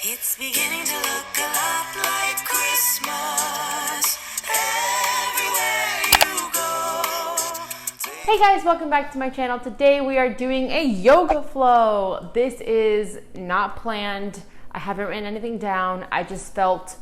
It's beginning to look a lot like Christmas everywhere you go. Hey guys, welcome back to my channel. Today we are doing a yoga flow. This is not planned. I haven't written anything down. I just felt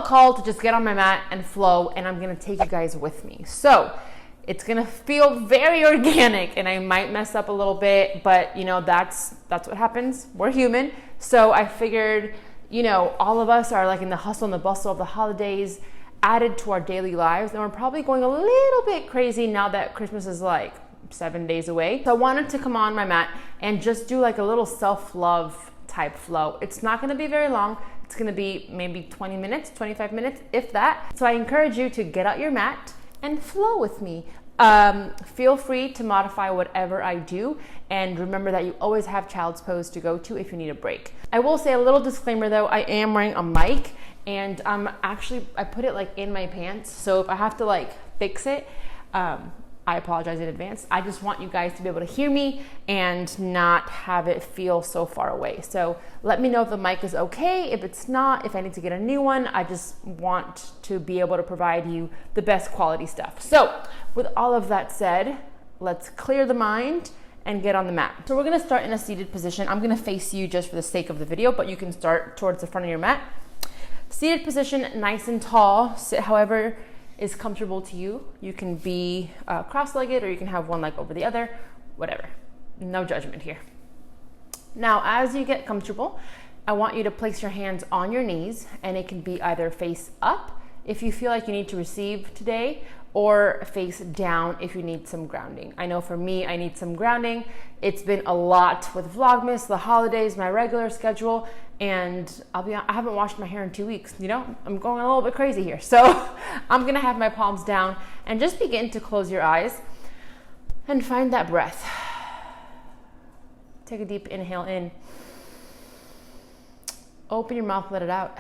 called to just get on my mat and flow, and I'm gonna take you guys with me. So it's gonna feel very organic, and I might mess up a little bit, but you know, that's what happens. We're human. So I figured, you know, all of us are like in the hustle and the bustle of the holidays added to our daily lives, and we're probably going a little bit crazy now that Christmas is like 7 days away. So I wanted to come on my mat and just do like a little self-love type flow. It's not gonna be very long. It's gonna be maybe 20 minutes, 25 minutes, if that. So I encourage you to get out your mat and flow with me. Feel free to modify whatever I do, and remember that you always have child's pose to go to if you need a break. I will say a little disclaimer though, I am wearing a mic, and I put it like in my pants, so if I have to like fix it, I apologize in advance. I just want you guys to be able to hear me and not have it feel so far away. So let me know if the mic is okay. If it's not, if I need to get a new one, I just want to be able to provide you the best quality stuff. So with all of that said, let's clear the mind and get on the mat. So we're gonna start in a seated position. I'm gonna face you just for the sake of the video, but you can start towards the front of your mat. Seated position, nice and tall. Sit however is comfortable to you. You can be cross-legged, or you can have one leg over the other, whatever. No judgment here. Now, as you get comfortable, I want you to place your hands on your knees, and it can be either face up if you feel like you need to receive today, or face down if you need some grounding. I know for me, I need some grounding. It's been a lot with Vlogmas, the holidays, my regular schedule, and I haven't washed my hair in 2 weeks. You know, I'm going a little bit crazy here. So I'm gonna have my palms down and just begin to close your eyes and find that breath. Take a deep inhale in. Open your mouth, let it out.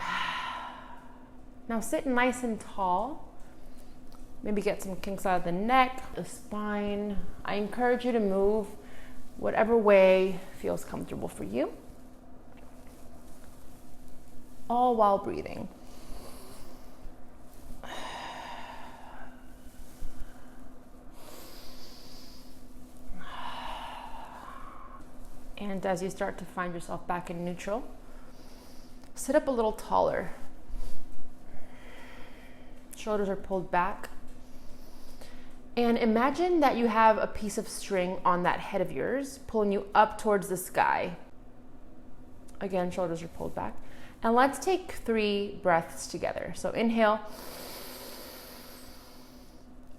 Now sit nice and tall. Maybe get some kinks out of the neck, the spine. I encourage you to move whatever way feels comfortable for you, all while breathing. And as you start to find yourself back in neutral, sit up a little taller. Shoulders are pulled back. And imagine that you have a piece of string on that head of yours, pulling you up towards the sky. Again, shoulders are pulled back. And let's take 3 breaths together. So inhale.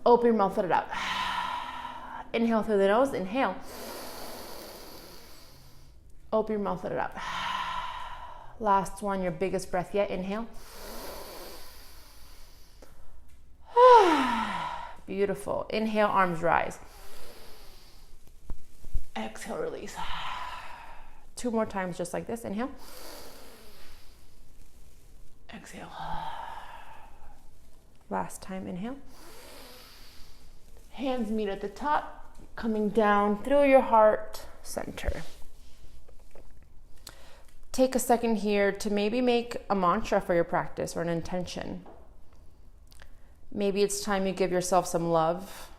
Open your mouth, let it out. Inhale through the nose, inhale. Open your mouth, let it out. Last one, your biggest breath yet, inhale. Beautiful. Inhale, arms rise. Exhale, release. 2 more times just like this. Inhale. Exhale. Last time, inhale. Hands meet at the top, coming down through your heart center. Take a second here to maybe make a mantra for your practice or an intention. Maybe it's time you give yourself some love.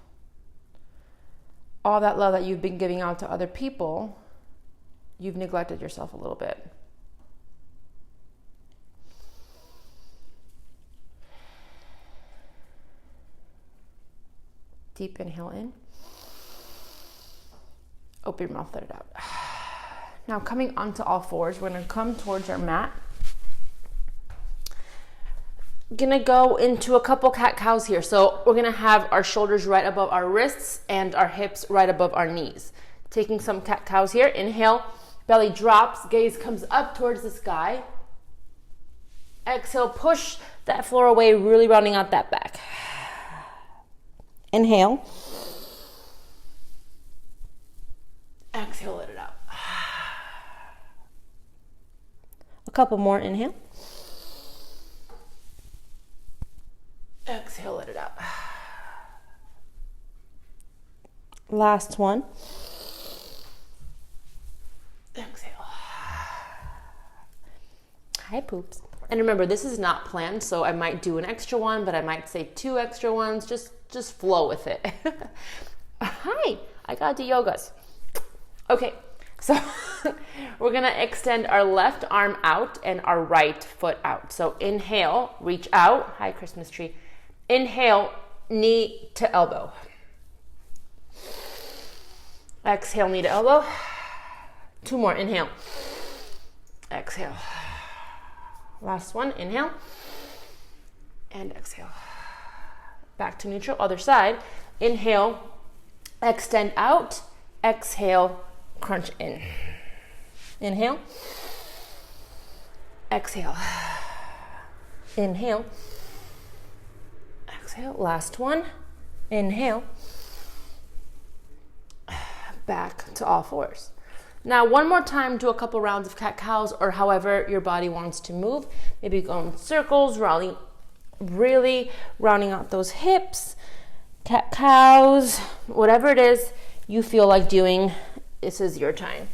All that love that you've been giving out to other people, you've neglected yourself a little bit. Deep inhale in. Open your mouth, let it out. Now coming onto all fours, we're gonna come towards our mat. Gonna go into a couple cat-cows here. So we're gonna have our shoulders right above our wrists and our hips right above our knees. Taking some cat-cows here. Inhale, belly drops, gaze comes up towards the sky. Exhale, push that floor away, really rounding out that back. Inhale. Exhale, let it out. A couple more, inhale. Exhale, let it out. Last one. Exhale. Hi, poops. And remember, this is not planned, so I might do an extra one, but I might say 2 extra ones. Just flow with it. Hi, I gotta do yogas. Okay, so we're gonna extend our left arm out and our right foot out. So inhale, reach out. Hi, Christmas tree. Inhale, knee to elbow. Exhale, knee to elbow. 2 more, inhale. Exhale. Last one, inhale. And exhale. Back to neutral, other side. Inhale, extend out. Exhale, crunch in. Inhale. Exhale. Inhale. Exhale. Last one. Inhale. Back to all fours. Now, one more time, do a couple rounds of cat-cows or however your body wants to move. Maybe go in circles, really rounding out those hips. Cat-cows, whatever it is you feel like doing, this is your time.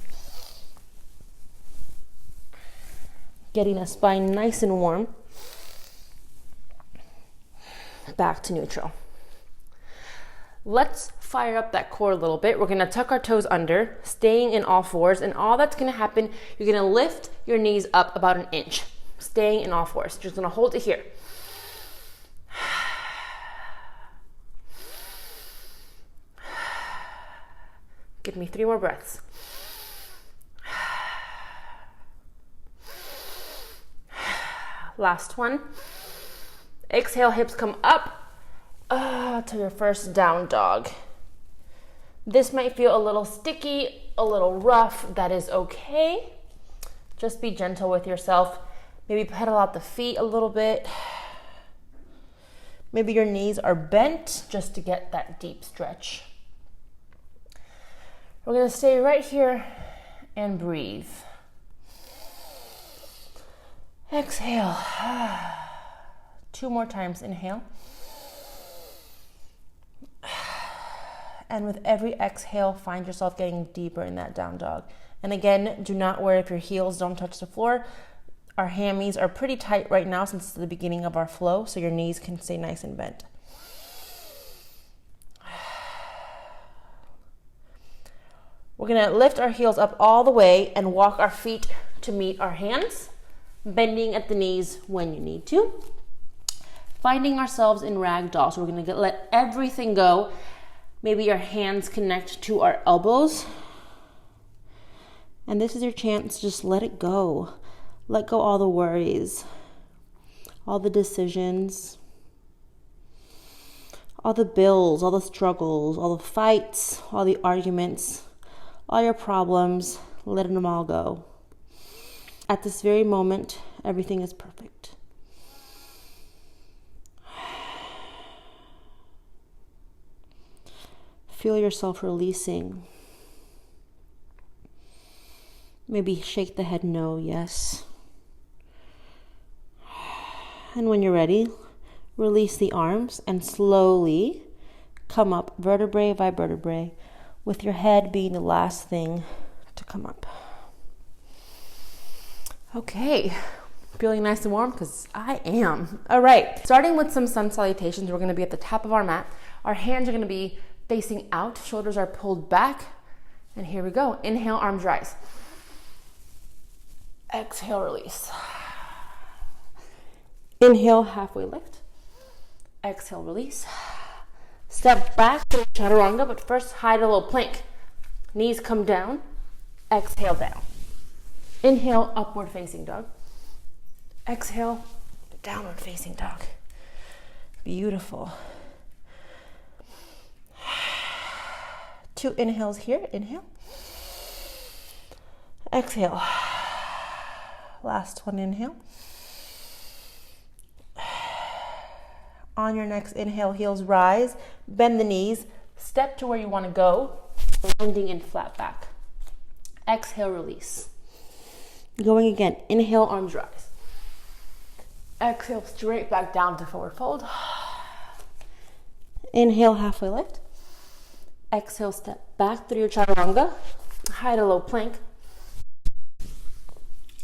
Getting the spine nice and warm. Back to neutral. Let's fire up that core a little bit. We're gonna tuck our toes under, staying in all fours, and all that's gonna happen, you're gonna lift your knees up about an inch, staying in all fours. Just gonna hold it here. Give me 3 more breaths. Last one. Exhale, hips come up to your first down dog. This might feel a little sticky, a little rough. That is okay. Just be gentle with yourself. Maybe pedal out the feet a little bit. Maybe your knees are bent just to get that deep stretch. We're going to stay right here and breathe. Exhale. 2 more times. Inhale. And with every exhale, find yourself getting deeper in that down dog. And again, do not worry if your heels don't touch the floor. Our hammies are pretty tight right now since it's the beginning of our flow, so your knees can stay nice and bent. We're gonna lift our heels up all the way and walk our feet to meet our hands, bending at the knees when you need to. Finding ourselves in ragdoll, so we're gonna let everything go. Maybe your hands connect to our elbows. And this is your chance, just let it go. Let go all the worries, all the decisions, all the bills, all the struggles, all the fights, all the arguments, all your problems. Let them all go. At this very moment, everything is perfect. Feel yourself releasing. Maybe shake the head no, yes. And when you're ready, release the arms and slowly come up vertebrae by vertebrae, with your head being the last thing to come up. Okay, feeling nice and warm? Because I am. All right, starting with some sun salutations, we're gonna be at the top of our mat. Our hands are gonna be facing out, shoulders are pulled back, and here we go. Inhale, arms rise. Exhale, release. Inhale, halfway lift. Exhale, release. Step back to chaturanga, but first hide a little plank. Knees come down. Exhale, down. Inhale, upward facing dog. Exhale, downward facing dog. Beautiful. 2 inhales here. Inhale. Exhale. Last one, inhale. On your next inhale, heels rise, bend the knees, step to where you want to go, landing in flat back. Exhale, release. Going again, inhale, arms rise. Exhale, straight back down to forward fold. Inhale, halfway lift. Exhale, step back through your chaturanga, hide a low plank.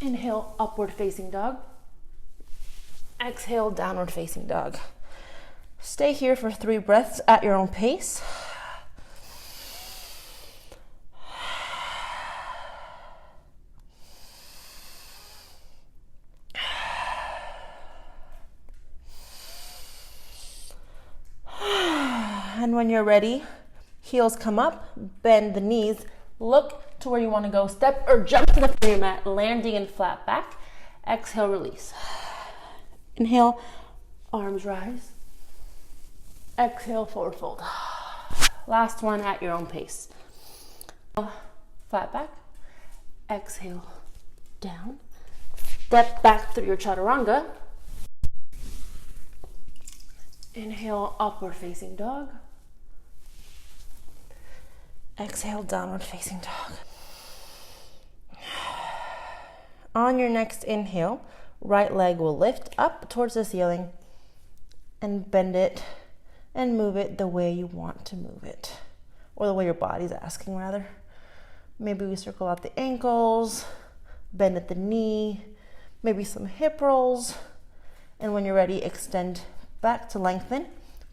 Inhale, upward facing dog. Exhale, downward facing dog. Stay here for 3 breaths at your own pace. And when you're ready, heels come up, bend the knees, look to where you want to go, step or jump to the front of your mat, landing in flat back. Exhale, release. Inhale, arms rise. Exhale, forward fold. Last one at your own pace. Flat back. Exhale, down. Step back through your chaturanga. Inhale, upward facing dog. Exhale, downward facing dog. On your next inhale, right leg will lift up towards the ceiling and bend it and move it the way you want to move it, or the way your body's asking rather. Maybe we circle out the ankles, bend at the knee, maybe some hip rolls, and when you're ready, extend back to lengthen,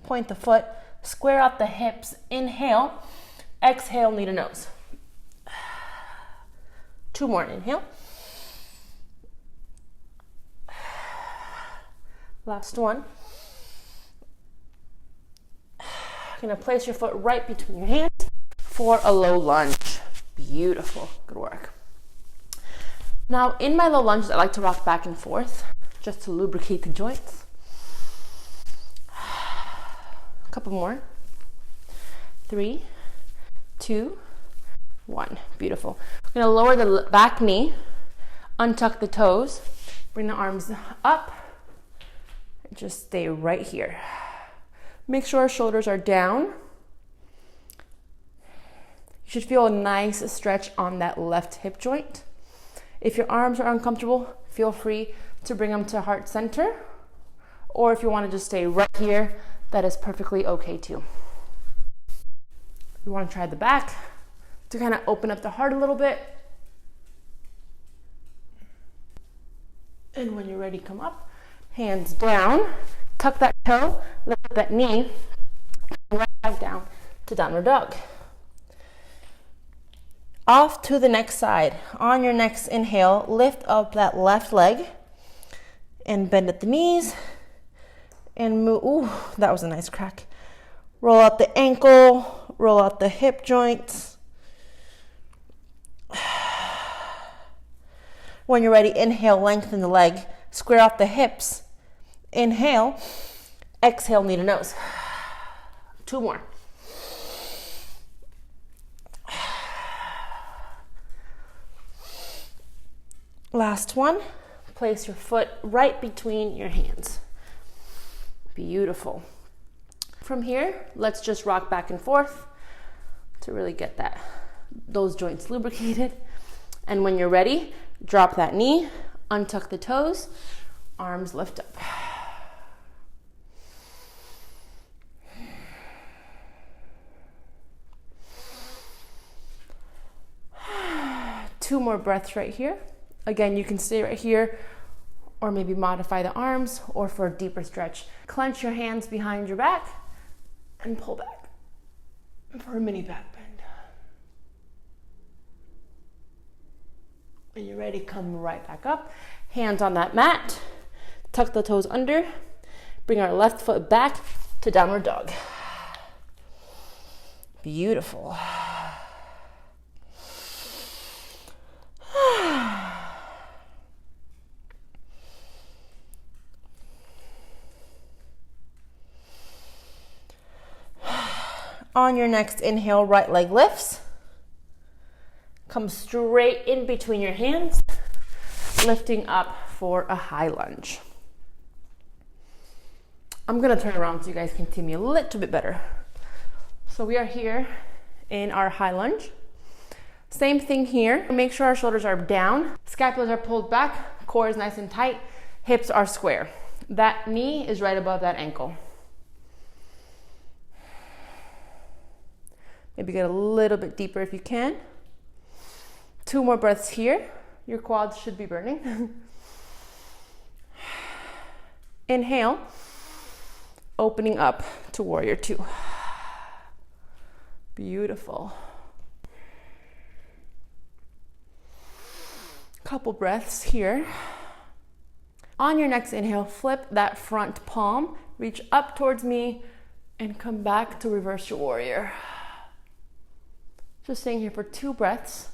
point the foot, square out the hips, inhale, exhale, knee to nose. 2 more, inhale. Last one. You're gonna place your foot right between your hands for a low lunge. Beautiful, good work. Now in my low lunges, I like to rock back and forth just to lubricate the joints. A couple more. 3, 2, 1. Beautiful. We're gonna lower the back knee, untuck the toes, bring the arms up, and just stay right here. Make sure our shoulders are down. You should feel a nice stretch on that left hip joint. If your arms are uncomfortable, feel free to bring them to heart center. Or if you want to just stay right here, that is perfectly okay too. You want to try the back to kind of open up the heart a little bit. And when you're ready, come up, hands down, tuck that toe, lift up that knee, right back down to downward dog. Off to the next side. On your next inhale, lift up that left leg and bend at the knees and move. Ooh, that was a nice crack. Roll out the ankle, roll out the hip joints. When you're ready, inhale, lengthen the leg, square out the hips. Inhale, exhale, knee to nose. 2 more. Last one. Place your foot right between your hands. Beautiful. From here, let's just rock back and forth to really get those joints lubricated. And when you're ready, drop that knee, untuck the toes, arms lift up. Two more breaths right here. Again, you can stay right here or maybe modify the arms, or for a deeper stretch, clench your hands behind your back and pull back for a mini back bend. When you're ready, come right back up. Hands on that mat, tuck the toes under, bring our left foot back to downward dog. Beautiful. On your next inhale, right leg lifts. Come straight in between your hands, lifting up for a high lunge. I'm gonna turn around so you guys can see me a little bit better. So we are here in our high lunge. Same thing here. Make sure our shoulders are down, scapulas are pulled back, core is nice and tight, hips are square. That knee is right above that ankle. Maybe get a little bit deeper if you can. 2 more breaths here. Your quads should be burning. Inhale, opening up to warrior two. Beautiful. Couple breaths here. On your next inhale, flip that front palm, reach up towards me, and come back to reverse your warrior. Just staying here for 2 breaths.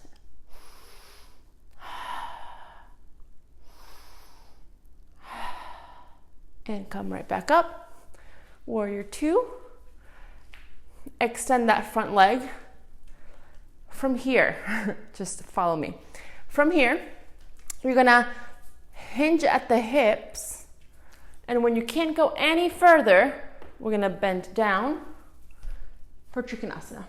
And come right back up. Warrior two. Extend that front leg. From here, just follow me. From here, you're gonna hinge at the hips. And when you can't go any further, we're gonna bend down for Trikonasana.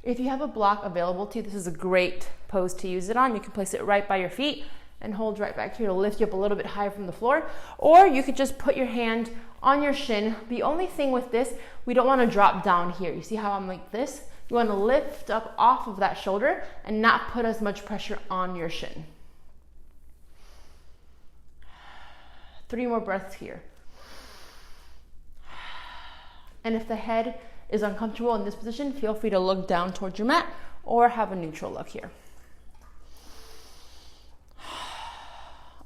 If you have a block available to you, this is a great pose to use it on. You can place it right by your feet and hold right back here to lift you up a little bit higher from the floor. Or you could just put your hand on your shin. The only thing with this, we don't want to drop down here. You see how I'm like this? You want to lift up off of that shoulder and not put as much pressure on your shin. 3 more breaths here. And if the head is uncomfortable in this position, feel free to look down towards your mat or have a neutral look here.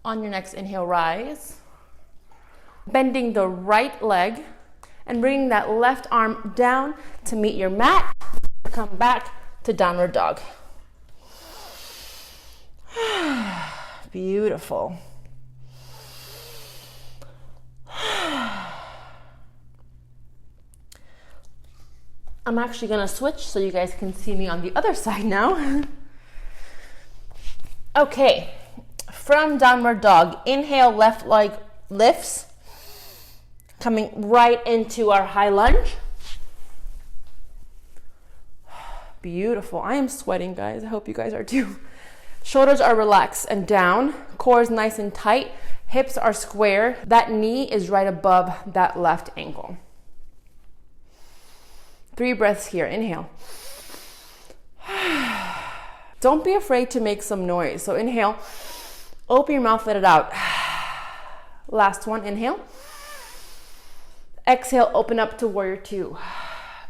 On your next inhale, rise. Bending the right leg and bringing that left arm down to meet your mat. Come back to downward dog. Beautiful. I'm actually gonna switch so you guys can see me on the other side now. Okay, from downward dog, inhale, left leg lifts, coming right into our high lunge. Beautiful. I am sweating, guys. I hope you guys are too. Shoulders are relaxed and down. Core is nice and tight. Hips are square. That knee is right above that left ankle. 3 breaths here. Inhale. Don't be afraid to make some noise. So inhale, open your mouth, let it out. Last one, inhale. Exhale, open up to warrior two.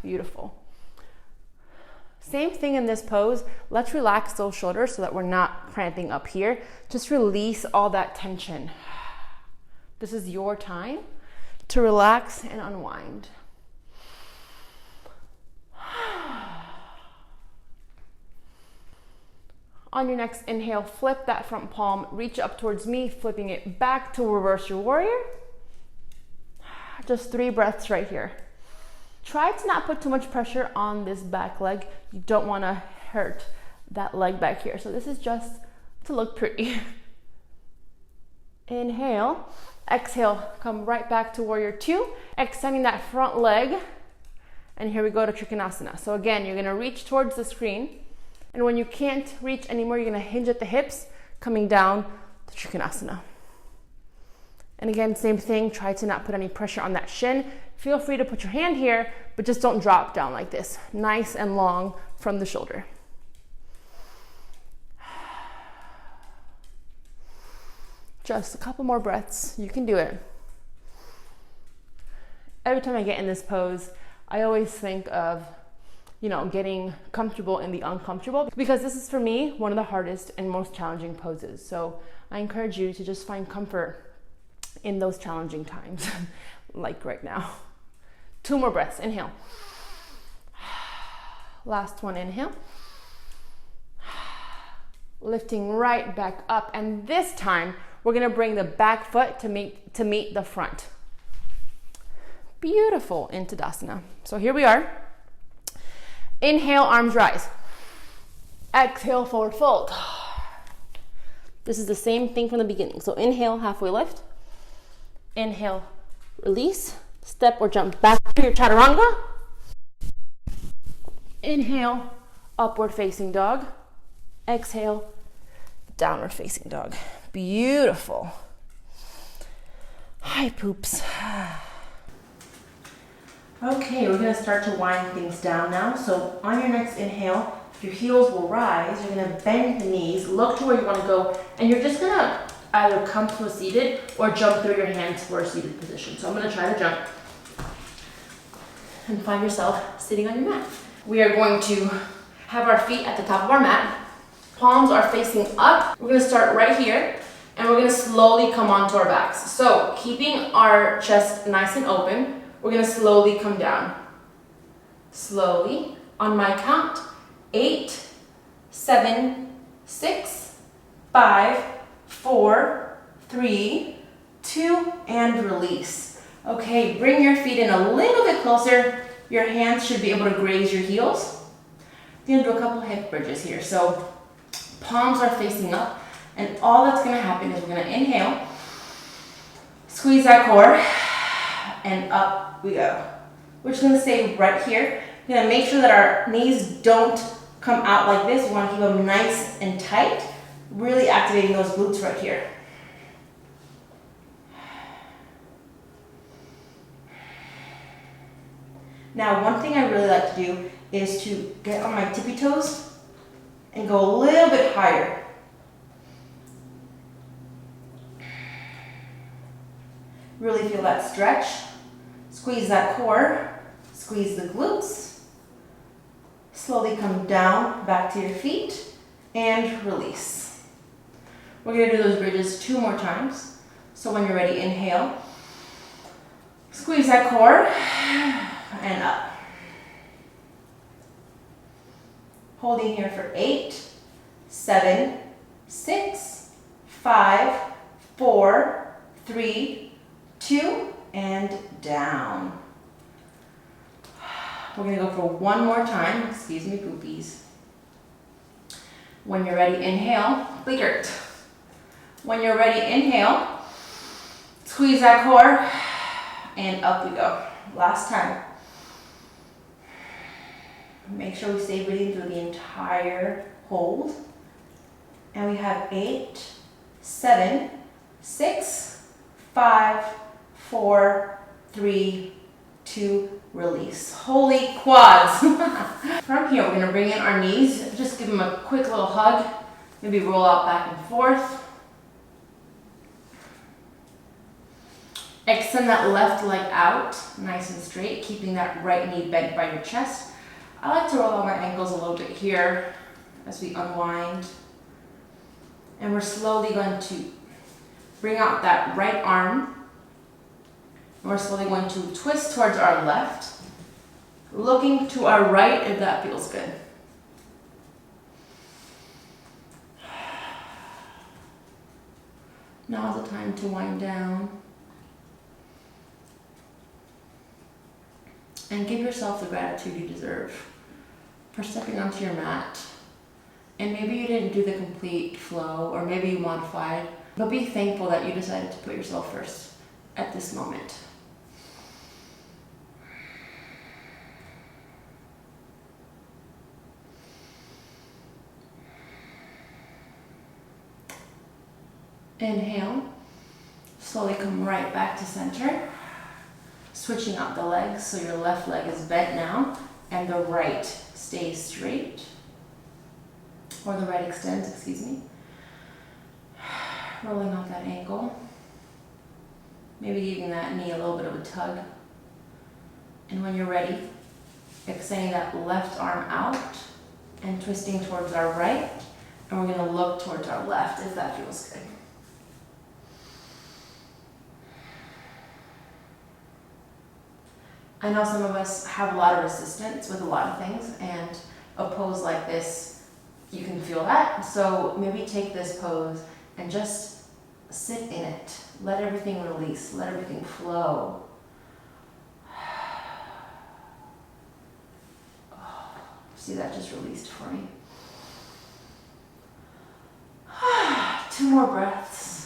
Beautiful. Same thing in this pose. Let's relax those shoulders so that we're not cramping up here. Just release all that tension. This is your time to relax and unwind. On your next inhale, flip that front palm, reach up towards me, flipping it back to reverse your warrior. Just 3 breaths right here. Try to not put too much pressure on this back leg. You don't want to hurt that leg back here. So this is just to look pretty. Inhale, exhale, come right back to warrior two, extending that front leg. And here we go to Trikonasana. So again, you're gonna reach towards the screen. And when you can't reach anymore, you're gonna hinge at the hips, coming down to Trikonasana. And again, same thing, try to not put any pressure on that shin. Feel free to put your hand here, but just don't drop down like this. Nice and long from the shoulder. Just a couple more breaths, you can do it. Every time I get in this pose, I always think of, getting comfortable in the uncomfortable, because this is for me one of the hardest and most challenging poses. So I encourage you to just find comfort in those challenging times, like right now. 2 more breaths, inhale. Last one, inhale. Lifting right back up, and this time we're gonna bring the back foot to meet the front. Beautiful, into Tadasana. So here we are. Inhale, arms rise. Exhale, forward fold. This is the same thing from the beginning. So inhale, halfway lift. Inhale, release. Step or jump back to your chaturanga. Inhale, upward facing dog. Exhale, downward facing dog. Beautiful. Hi, poops. Okay, we're gonna start to wind things down now. So on your next inhale, Your heels will rise. You're gonna bend the knees, look to where you wanna go, and you're just gonna either come to a seated or jump through your hands for a seated position. So I'm gonna try to jump and find yourself sitting on your mat. We are going to have our feet at the top of our mat. Palms are facing up. We're gonna start right here and we're gonna slowly come onto our backs. So keeping our chest nice and open, we're gonna slowly come down. Slowly, on my count, 8, 7, 6, 5, 4, 3, 2, and release. Okay, bring your feet in a little bit closer. Your hands should be able to graze your heels. We're gonna do a couple hip bridges here. So palms are facing up, and all that's gonna happen is we're gonna inhale, squeeze that core, and up we go. We're just gonna stay right here. We're gonna make sure that our knees don't come out like this. We wanna keep them nice and tight, really activating those glutes right here. Now, one thing I really like to do is to get on my tippy toes and go a little bit higher. Really feel that stretch. Squeeze that core, squeeze the glutes. Slowly come down, back to your feet, and release. We're gonna do those bridges 2 more times. So when you're ready, inhale. Squeeze that core, and up. Holding here for 8, 7, 6, 5, 4, 3, 2, and down. We're gonna go for 1 more time. Excuse me, poopies. When you're ready, inhale, Blickert. When you're ready, inhale, squeeze that core, and up we go. Last time. Make sure we stay breathing through the entire hold. And we have 8, 7, 6, 5, 4, 3, 2, release. Holy quads. From here, we're gonna bring in our knees. Just give them a quick little hug. Maybe roll out back and forth. Extend that left leg out, nice and straight, keeping that right knee bent by your chest. I like to roll out my ankles a little bit here as we unwind. And we're slowly going to bring out that right arm. And we're slowly going to twist towards our left, looking to our right if that feels good. Now's the time to wind down. And give yourself the gratitude you deserve for stepping onto your mat. And maybe you didn't do the complete flow, or maybe you modified, but be thankful that you decided to put yourself first at this moment. Inhale, slowly come right back to center. Switching out the legs, so your left leg is bent now, and the right stays straight. Or the right extends, excuse me. Rolling out that ankle. Maybe giving that knee a little bit of a tug. And when you're ready, extending that left arm out and twisting towards our right. And we're gonna look towards our left if that feels good. I know some of us have a lot of resistance with a lot of things, and a pose like this, you can feel that. So maybe take this pose and just sit in it. Let everything release, let everything flow. See, that just released for me. 2 more breaths.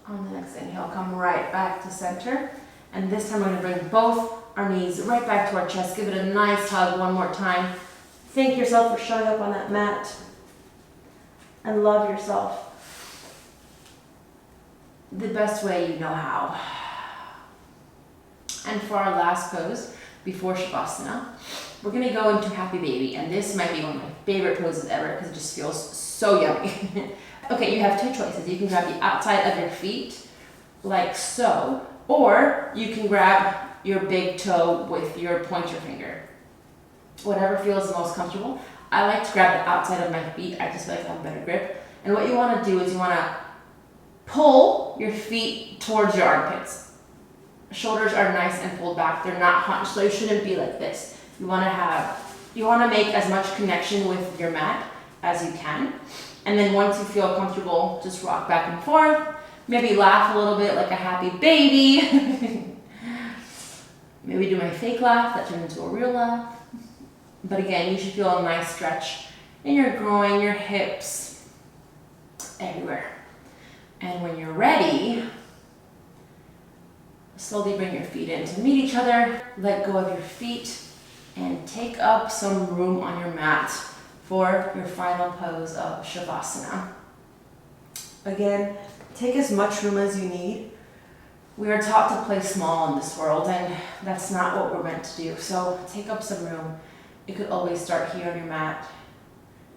On the next inhale, come right back to center. And this time we're going to bring both our knees right back to our chest. Give it a nice hug 1 more time. Thank yourself for showing up on that mat. And love yourself. the best way you know how. And for our last pose, before Savasana, we're gonna go into Happy Baby, and this might be one of my favorite poses ever because it just feels so yummy. Okay, you have two choices. You can grab the outside of your feet, like so, or you can grab your big toe with your pointer finger. Whatever feels the most comfortable. I like to grab the outside of my feet. I just feel like I have a better grip. And what you wanna do is you wanna pull your feet towards your armpits. Shoulders are nice and pulled back. They're not hunched, so you shouldn't be like this. You want to make as much connection with your mat as you can. And then once you feel comfortable, just rock back and forth. Maybe laugh a little bit like a happy baby. Maybe do my fake laugh that turns into a real laugh. But again, you should feel a nice stretch in your groin, your hips, everywhere. And when you're ready, slowly bring your feet in to meet each other, let go of your feet, and take up some room on your mat for your final pose of Savasana. Again, take as much room as you need. We are taught to play small in this world, and that's not what we're meant to do. So take up some room. It could always start here on your mat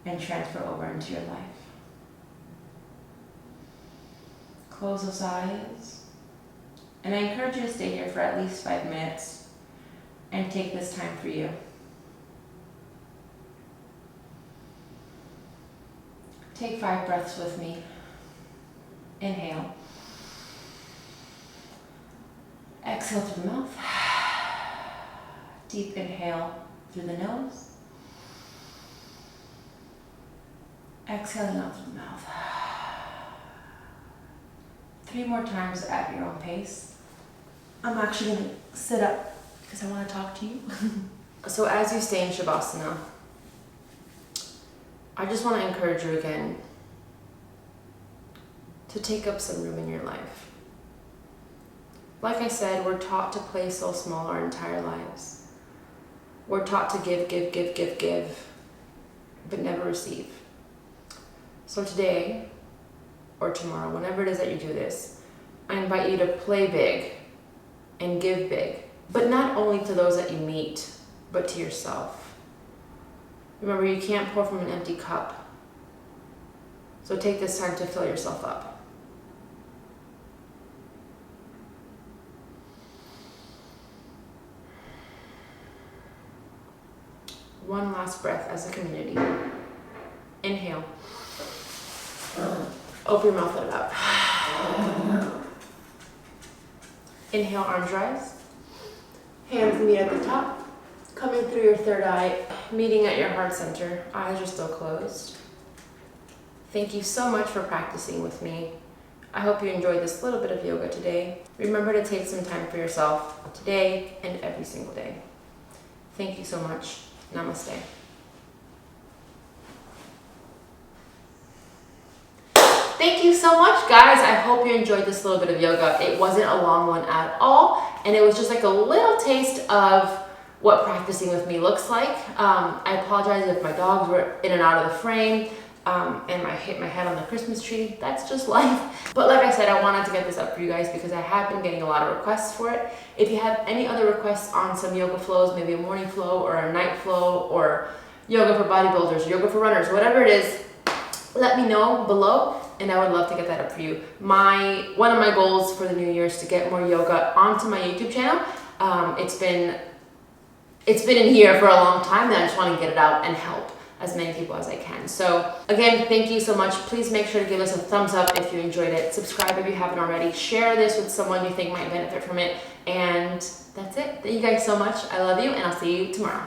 and transfer over into your life. Close those eyes. And I encourage you to stay here for at least 5 minutes and take this time for you. Take 5 breaths with me. Inhale. Exhale through the mouth. Deep inhale through the nose. Exhaling out through the mouth. 3 more times at your own pace. I'm actually going to sit up because I want to talk to you. So as you stay in Savasana, I just want to encourage you again to take up some room in your life. Like I said, we're taught to play so small our entire lives. We're taught to give, but never receive. So today, or tomorrow, whenever it is that you do this, I invite you to play big and give big, but not only to those that you meet, but to yourself. Remember, you can't pour from an empty cup. So take this time to fill yourself up. One last breath as a community. Inhale. Open your mouth, let it out. Inhale, arms rise. Hands meet at the top. Coming through your third eye, meeting at your heart center. Eyes are still closed. Thank you so much for practicing with me. I hope you enjoyed this little bit of yoga today. Remember to take some time for yourself today and every single day. Thank you so much. Namaste. Thank you so much, guys. I hope you enjoyed this little bit of yoga. It wasn't a long one at all, and it was just like a little taste of what practicing with me looks like. I apologize if my dogs were in and out of the frame, and I hit my head on the Christmas tree. That's just life. But like I said, I wanted to get this up for you guys because I have been getting a lot of requests for it. If you have any other requests on some yoga flows, maybe a morning flow or a night flow, or yoga for bodybuilders, yoga for runners, whatever it is, let me know below, and I would love to get that up for you. One of my goals for the new year is to get more yoga onto my YouTube channel. It's been in here for a long time, and I just want to get it out and help as many people as I can. So again, thank you so much. Please make sure to give us a thumbs up if you enjoyed it. Subscribe if you haven't already. Share this with someone you think might benefit from it. And that's it. Thank you guys so much. I love you, and I'll see you tomorrow.